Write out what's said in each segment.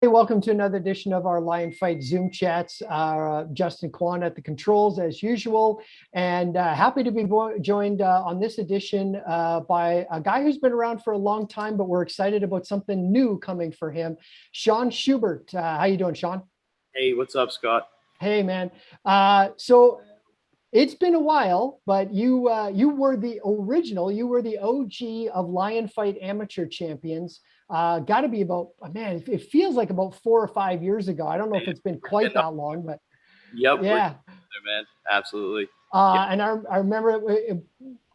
Hey, welcome to another edition of our Lion Fight Zoom chats. Justin Kwan at the controls as usual, and happy to be joined on this edition by a guy who's been around for a long time, but we're excited about something new coming for him, Shaun Shubert. How you doing, Shaun? Hey, what's up, Scott? Hey, man. So it's been a while, but you were the original, you were the OG of Lion Fight Amateur Champions. Got to be about, man, it feels like about 4 or 5 years ago. I don't know if Hey, it's been we're quite getting up. that long, but Yep, we're yeah. getting there, man. Absolutely. Yeah, And I remember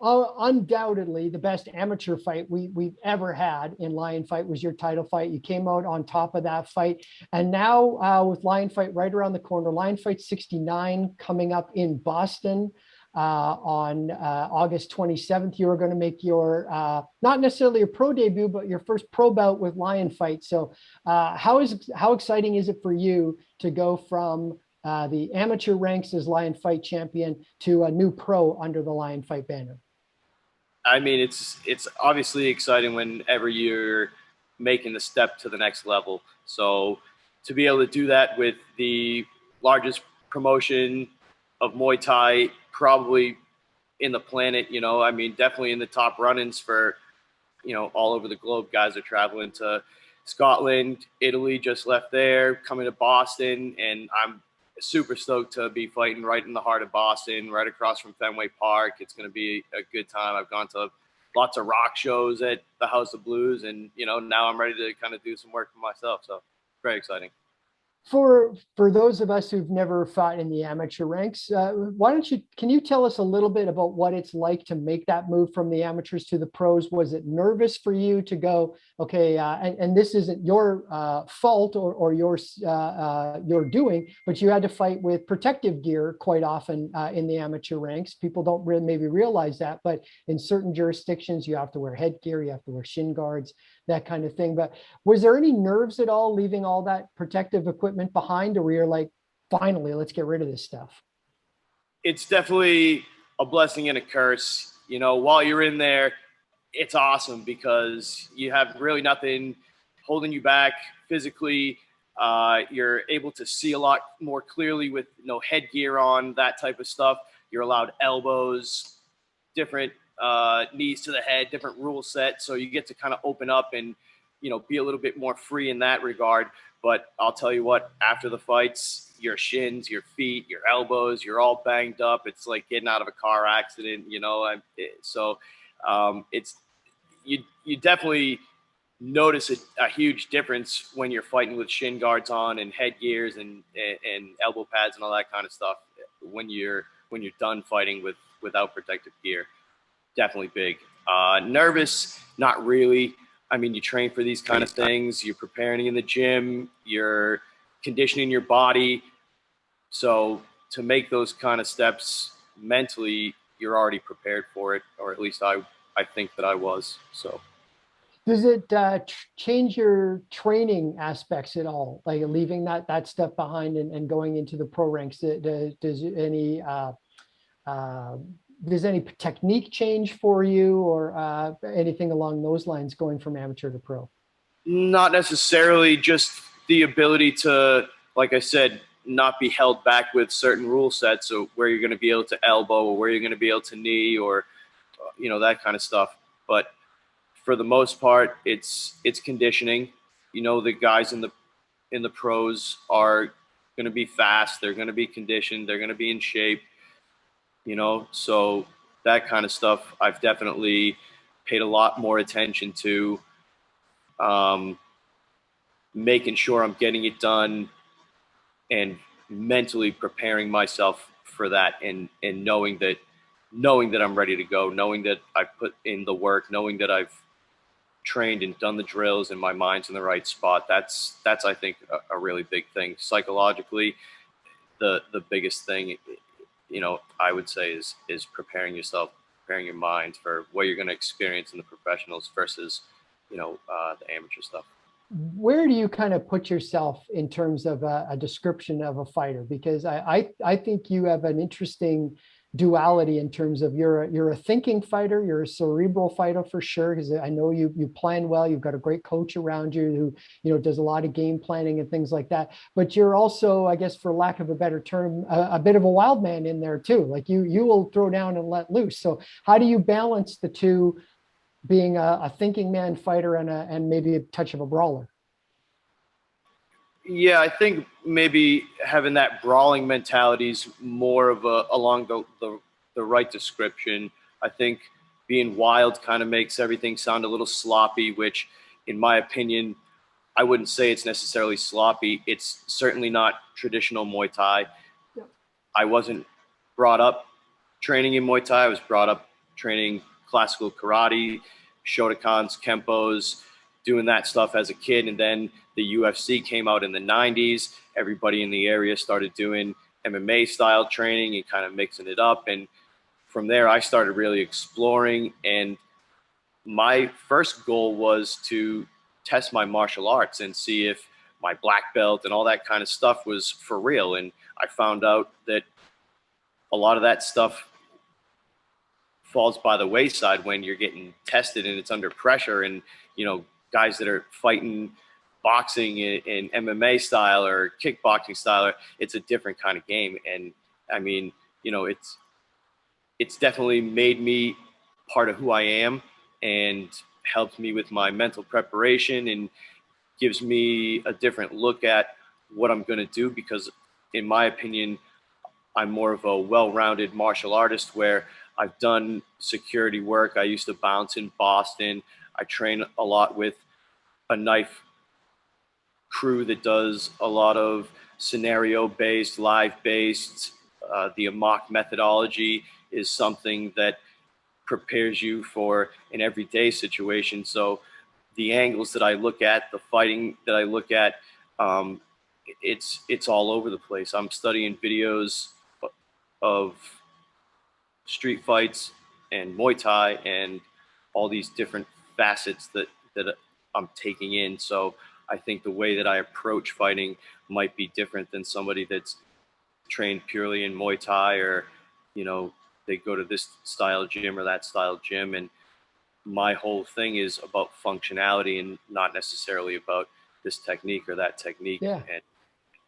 undoubtedly the best amateur fight we've ever had in Lion Fight was your title fight. You came out on top of that fight. And now with Lion Fight right around the corner, Lion Fight 69 coming up in Boston on August 27th, you are going to make your, not necessarily a pro debut, but your first pro bout with Lion Fight. So how exciting is it for you to go from the amateur ranks as Lion Fight champion to a new pro under the Lion Fight banner? I mean it's obviously exciting whenever you're making the step to the next level. So to be able to do that with the largest promotion of Muay Thai probably in the planet, I mean definitely in the top run-ins for all over the globe. Guys are traveling to Scotland, Italy, just left there, coming to Boston, and I'm super stoked to be fighting right in the heart of Boston, right across from Fenway Park. It's going to be a good time. I've gone to lots of rock shows at the House of Blues, and now I'm ready to kind of do some work for myself. So very exciting. For those of us who've never fought in the amateur ranks, why don't you can you tell us a little bit about what it's like to make that move from the amateurs to the pros? Was it nervous for you to go, okay, and this isn't your fault or your doing, but you had to fight with protective gear quite often in the amateur ranks. People don't really maybe realize that, but in certain jurisdictions you have to wear headgear, you have to wear shin guards, that kind of thing. But was there any nerves at all leaving all that protective equipment behind, or were you like, finally, let's get rid of this stuff? It's definitely a blessing and a curse. While you're in there, it's awesome because you have really nothing holding you back physically. You're able to see a lot more clearly with no headgear on, that type of stuff. You're allowed elbows, different knees to the head, different rule set. So you get to kind of open up and, be a little bit more free in that regard. But I'll tell you what, after the fights, your shins, your feet, your elbows, you're all banged up. It's like getting out of a car accident, so it's you definitely notice a huge difference when you're fighting with shin guards on and headgears and elbow pads and all that kind of stuff when you're done fighting without protective gear. Definitely big. Nervous, not really. I mean, you train for these kind of things. You're preparing in the gym. You're conditioning your body. So to make those kind of steps mentally, you're already prepared for it, or at least I think that I was. So Does it change your training aspects at all, like leaving that stuff behind and going into the pro ranks? Uh, does any technique change for you, or anything along those lines, going from amateur to pro? not necessarily, just the ability to, like I said, not be held back with certain rule sets, or where you're going to be able to elbow, or where you're going to be able to knee, or that kind of stuff. But for the most part, it's conditioning. The guys in the pros are going to be fast. They're going to be conditioned. They're going to be in shape. So that kind of stuff I've definitely paid a lot more attention to, um, making sure I'm getting it done and mentally preparing myself for that, and knowing that I'm ready to go, knowing that I've put in the work, knowing that I've trained and done the drills and my mind's in the right spot. That's I think a really big thing psychologically. The biggest thing, I would say is preparing yourself, preparing your mind for what you're going to experience in the professionals versus the amateur stuff. Where do you kind of put yourself in terms of a description of a fighter? Because I think you have an interesting duality in terms of you're a thinking fighter, you're a cerebral fighter for sure, because I know you plan well, you've got a great coach around you who, does a lot of game planning and things like that. But you're also, I guess, for lack of a better term, a bit of a wild man in there too. Like you will throw down and let loose. So how do you balance the two, being a thinking man fighter and maybe a touch of a brawler? Yeah, I think maybe having that brawling mentality is more of along the right description. I think being wild kind of makes everything sound a little sloppy, which, in my opinion, I wouldn't say it's necessarily sloppy. It's certainly not traditional Muay Thai. Yeah. I wasn't brought up training in Muay Thai. I was brought up training classical karate, Shotokans, Kempos, doing that stuff as a kid. And then the UFC came out in the 90s. Everybody in the area started doing MMA style training and kind of mixing it up. And from there, I started really exploring. And my first goal was to test my martial arts and see if my black belt and all that kind of stuff was for real. And I found out that a lot of that stuff falls by the wayside when you're getting tested and it's under pressure. And, guys that are fighting boxing in MMA style or kickboxing style, it's a different kind of game. And I mean, it's definitely made me part of who I am and helped me with my mental preparation and gives me a different look at what I'm going to do, because in my opinion, I'm more of a well-rounded martial artist where I've done security work. I used to bounce in Boston. I train a lot with a knife crew that does a lot of scenario-based, live-based. The Amok methodology is something that prepares you for an everyday situation. So the angles that I look at, the fighting that I look at, it's all over the place. I'm studying videos of street fights and Muay Thai and all these different facets that I'm taking in. So I think the way that I approach fighting might be different than somebody that's trained purely in Muay Thai, or they go to this style gym or that style gym. And my whole thing is about functionality and not necessarily about this technique or that technique. Yeah. And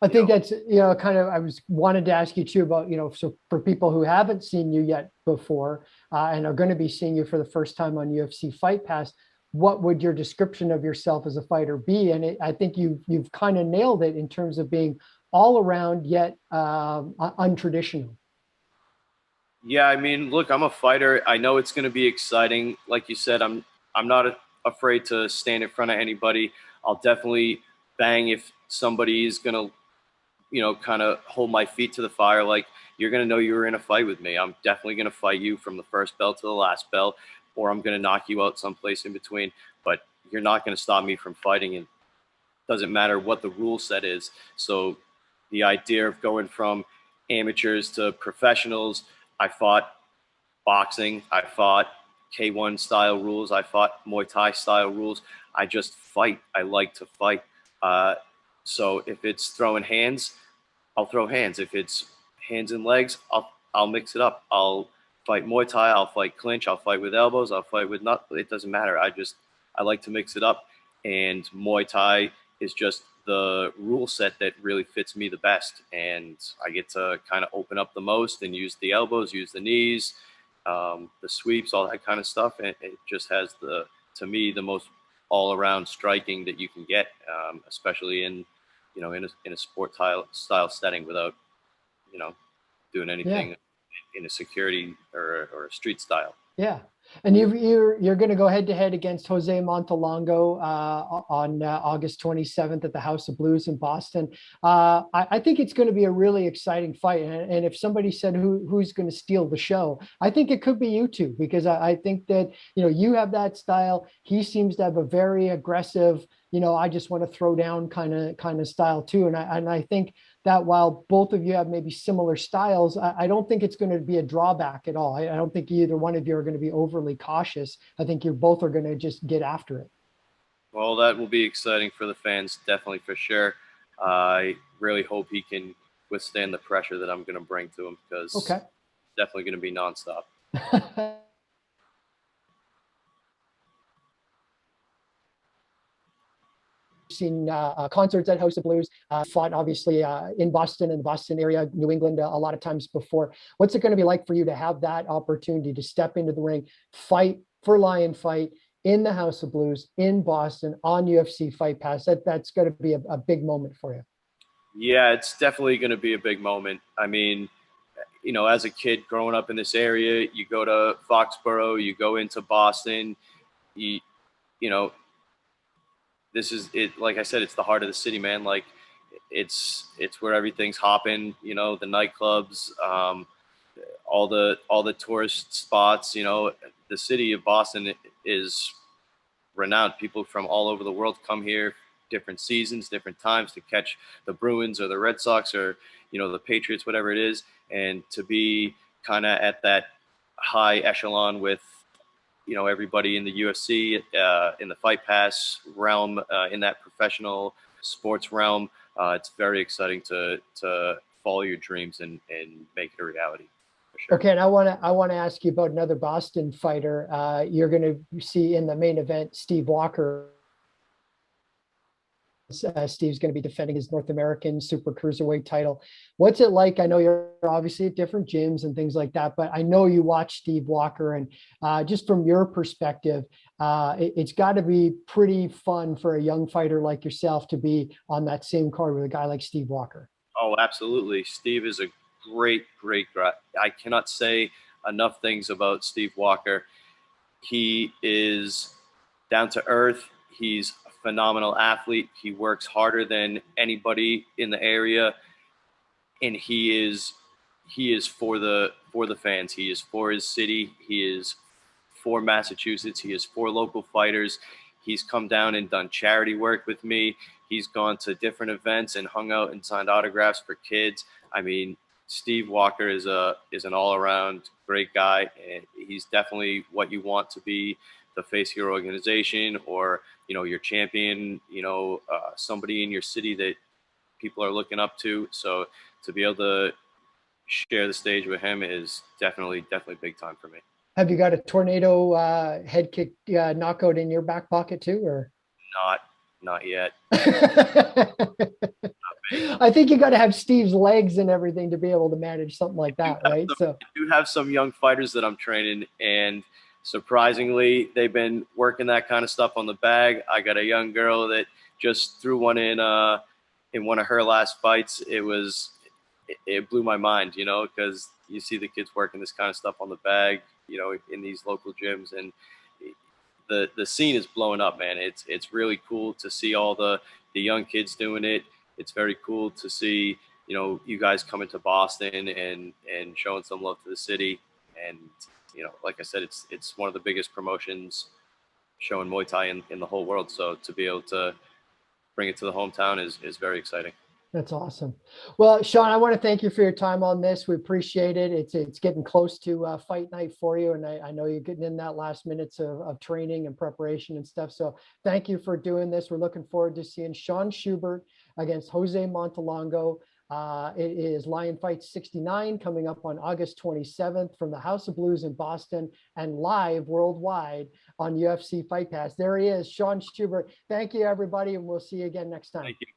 I think that's, kind of, I was wanted to ask you too about, so for people who haven't seen you yet before and are going to be seeing you for the first time on UFC Fight Pass, what would your description of yourself as a fighter be? And I think you've kind of nailed it in terms of being all around yet untraditional. yeah, I mean, look, I'm a fighter. I know it's going to be exciting. Like you said, I'm not afraid to stand in front of anybody. I'll definitely bang if somebody is going to, kind of hold my feet to the fire. Like, you're going to know you were in a fight with me. I'm definitely going to fight you from the first bell to the last bell, or I'm going to knock you out someplace in between. But you're not going to stop me from fighting. And it doesn't matter what the rule set is. So the idea of going from amateurs to professionals, I fought boxing, I fought K1 style rules, I fought Muay Thai style rules. I just fight. I like to fight. So if it's throwing hands, I'll throw hands. If it's hands and legs, I'll mix it up. I'll fight Muay Thai. I'll fight clinch. I'll fight with elbows. I'll fight with not. It doesn't matter. I like to mix it up. And Muay Thai is just the rule set that really fits me the best. And I get to kind of open up the most and use the elbows, use the knees, the sweeps, all that kind of stuff. And it just has to me, the most all-around striking that you can get, especially in a sport style setting without, doing anything in a security or a street style. Yeah. And you're going to go head to head against Jose Montalongo on August 27th at the House of Blues in Boston. I think it's going to be a really exciting fight. And if somebody said who's going to steal the show, I think it could be you two, because I think that, you have that style. He seems to have a very aggressive, I just want to throw down kind of style too. And I think that while both of you have maybe similar styles, I don't think it's going to be a drawback at all. I don't think either one of you are going to be overly cautious. I think you both are going to just get after it. Well, that will be exciting for the fans, definitely, for sure. I really hope he can withstand the pressure that I'm going to bring to him, because Okay. definitely going to be nonstop. Seen concerts at House of Blues, fought obviously in Boston and the Boston area, New England a lot of times before. What's it going to be like for you to have that opportunity to step into the ring, fight for Lion Fight in the House of Blues in Boston on UFC Fight Pass? That's going to be a big moment for you. Yeah, it's definitely going to be a big moment. I mean, you know, as a kid growing up in this area, you go to Foxborough, you go into Boston, you, you know, this is it. Like I said, it's the heart of the city, man. Like it's where everything's hopping. You know, the nightclubs, all the tourist spots. You know, the city of Boston is renowned. People from all over the world come here, different seasons, different times to catch the Bruins or the Red Sox or the Patriots, whatever it is, and to be kind of at that high echelon with everybody in the UFC, in the Fight Pass realm, in that professional sports realm. It's very exciting to follow your dreams and make it a reality. Sure. Okay, and I want to ask you about another Boston fighter. You're going to see in the main event Steve Walker. Steve's going to be defending his North American Super Cruiserweight title. What's it like? I know you're obviously at different gyms and things like that, but I know you watch Steve Walker, and just from your perspective, it's got to be pretty fun for a young fighter like yourself to be on that same card with a guy like Steve Walker. Oh, absolutely. Steve is a great guy. I cannot say enough things about Steve Walker. He is down to earth. He's a phenomenal athlete. He works harder than anybody in the area, and he is for the fans. He is for his city. He is for Massachusetts. He is for local fighters. He's come down and done charity work with me. He's gone to different events and hung out and signed autographs for kids. I mean, Steve Walker is an all-around great guy, and he's definitely what you want to be the face of your organization, or your champion, somebody in your city that people are looking up to. So to be able to share the stage with him is definitely big time for me. Have you got a tornado head kick knockout in your back pocket too, or not yet? I think you got to have Steve's legs and everything to be able to manage something like that, right? I do have some young fighters that I'm training, and surprisingly, they've been working that kind of stuff on the bag. I got a young girl that just threw one in one of her last fights. It blew my mind, because you see the kids working this kind of stuff on the bag, in these local gyms, and the scene is blowing up, man. It's really cool to see all the young kids doing it. It's very cool to see, you guys coming to Boston and showing some love to the city. And, like I said, it's one of the biggest promotions showing Muay Thai in the whole world. So to be able to bring it to the hometown is very exciting. That's awesome. Well, Shaun, I want to thank you for your time on this. We appreciate it. It's getting close to fight night for you, and I know you're getting in that last minutes of training and preparation and stuff. So thank you for doing this. We're looking forward to seeing Shaun Shubert against Jose Montalongo. It is Lion Fight 69 coming up on August 27th from the House of Blues in Boston and live worldwide on UFC Fight Pass. There he is, Shaun Shubert. Thank you, everybody, and we'll see you again next time. Thank you.